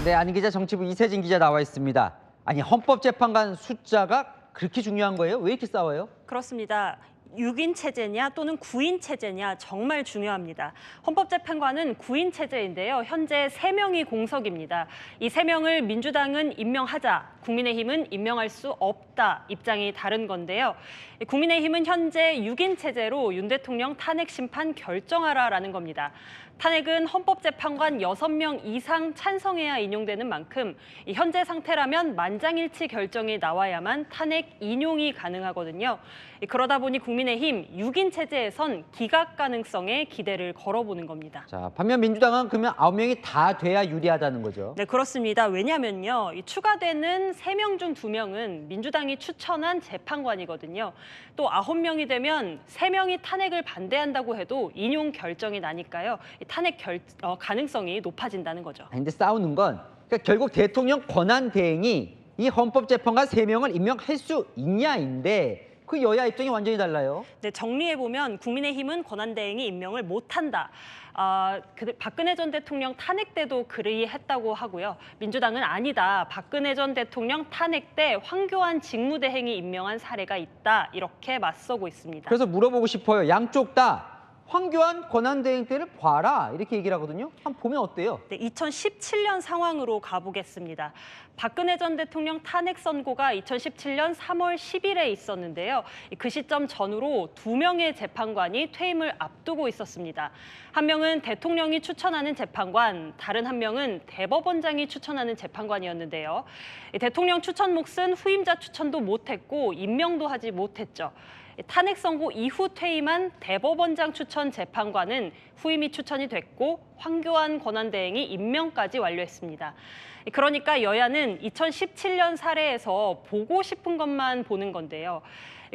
네, 안희 기자, 정치부 이세진 기자 나와 있습니다. 아니, 헌법재판관 숫자가 그렇게 중요한 거예요? 왜 이렇게 싸워요? 그렇습니다. 6인 체제냐 또는 9인 체제냐 정말 중요합니다. 헌법재판관은 9인 체제인데요. 현재 3명이 공석입니다. 이 3명을 민주당은 임명하자, 국민의힘은 임명할 수 없다 입장이 다른 건데요. 국민의힘은 현재 6인 체제로 윤 대통령 탄핵 심판 결정하라라는 겁니다. 탄핵은 헌법재판관 6명 이상 찬성해야 인용되는 만큼 현재 상태라면 만장일치 결정이 나와야만 탄핵 인용이 가능하거든요. 그러다 보니 국민의힘 6인 체제에선 기각 가능성에 기대를 걸어보는 겁니다. 자, 반면 민주당은 그러면 9명이 다 돼야 유리하다는 거죠. 네, 그렇습니다. 왜냐면요. 추가되는 3명 중 2명은 민주당이 추천한 재판관이거든요. 또 9명이 되면 3명이 탄핵을 반대한다고 해도 인용 결정이 나니까요. 탄핵 가능성이 높아진다는 거죠. 근데 싸우는 건 그러니까 결국 대통령 권한대행이 이 헌법재판관 3명을 임명할 수 있냐인데 그 여야 입장이 완전히 달라요. 네, 정리해보면 국민의힘은 권한대행이 임명을 못한다. 박근혜 전 대통령 탄핵 때도 그리했다고 하고요. 민주당은 아니다. 박근혜 전 대통령 탄핵 때 황교안 직무대행이 임명한 사례가 있다. 이렇게 맞서고 있습니다. 그래서 물어보고 싶어요. 양쪽 다 황교안 권한대행 때를 봐라 이렇게 얘기를 하거든요. 한번 보면 어때요? 네, 2017년 상황으로 가보겠습니다. 박근혜 전 대통령 탄핵 선고가 2017년 3월 10일에 있었는데요. 그 시점 전후로 2명의 재판관이 퇴임을 앞두고 있었습니다. 한 명은 대통령이 추천하는 재판관, 다른 한 명은 대법원장이 추천하는 재판관이었는데요. 대통령 추천 몫은 후임자 추천도 못했고 임명도 하지 못했죠. 탄핵 선고 이후 퇴임한 대법원장 추천 재판관은 후임이 추천이 됐고 황교안 권한대행이 임명까지 완료했습니다. 그러니까 여야는 2017년 사례에서 보고 싶은 것만 보는 건데요.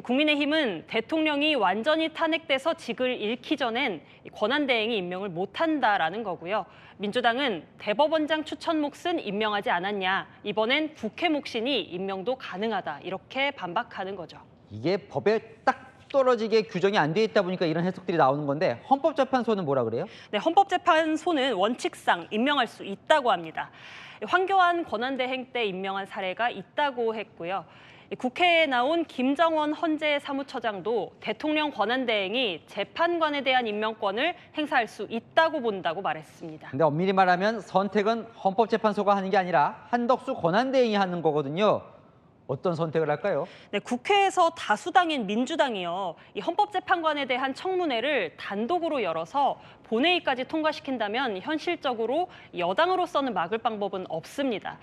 국민의힘은 대통령이 완전히 탄핵돼서 직을 잃기 전엔 권한대행이 임명을 못한다라는 거고요. 민주당은 대법원장 추천 몫은 임명하지 않았냐. 이번엔 국회 몫이니 임명도 가능하다. 이렇게 반박하는 거죠. 이게 법에 딱 떨어지게 규정이 안 돼 있다 보니까 이런 해석들이 나오는 건데 헌법재판소는 뭐라 그래요? 네, 헌법재판소는 원칙상 임명할 수 있다고 합니다. 황교안 권한대행 때 임명한 사례가 있다고 했고요. 국회에 나온 김정원 헌재 사무처장도 대통령 권한대행이 재판관에 대한 임명권을 행사할 수 있다고 본다고 말했습니다. 근데 엄밀히 말하면 선택은 헌법재판소가 하는 게 아니라 한덕수 권한대행이 하는 거거든요. 어떤 선택을 할까요? 네, 국회에서 다수당인 민주당이요. 이 헌법재판관에 대한 청문회를 단독으로 열어서 본회의까지 통과시킨다면 현실적으로 여당으로서는 막을 방법은 없습니다.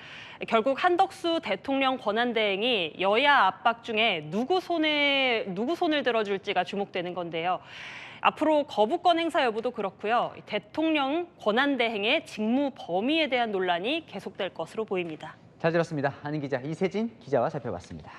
결국 한덕수 대통령 권한대행이 여야 압박 중에 누구 손을 들어줄지가 주목되는 건데요. 앞으로 거부권 행사 여부도 그렇고요. 대통령 권한대행의 직무 범위에 대한 논란이 계속될 것으로 보입니다. 잘 들었습니다. 안희 기자, 이세진 기자와 살펴봤습니다.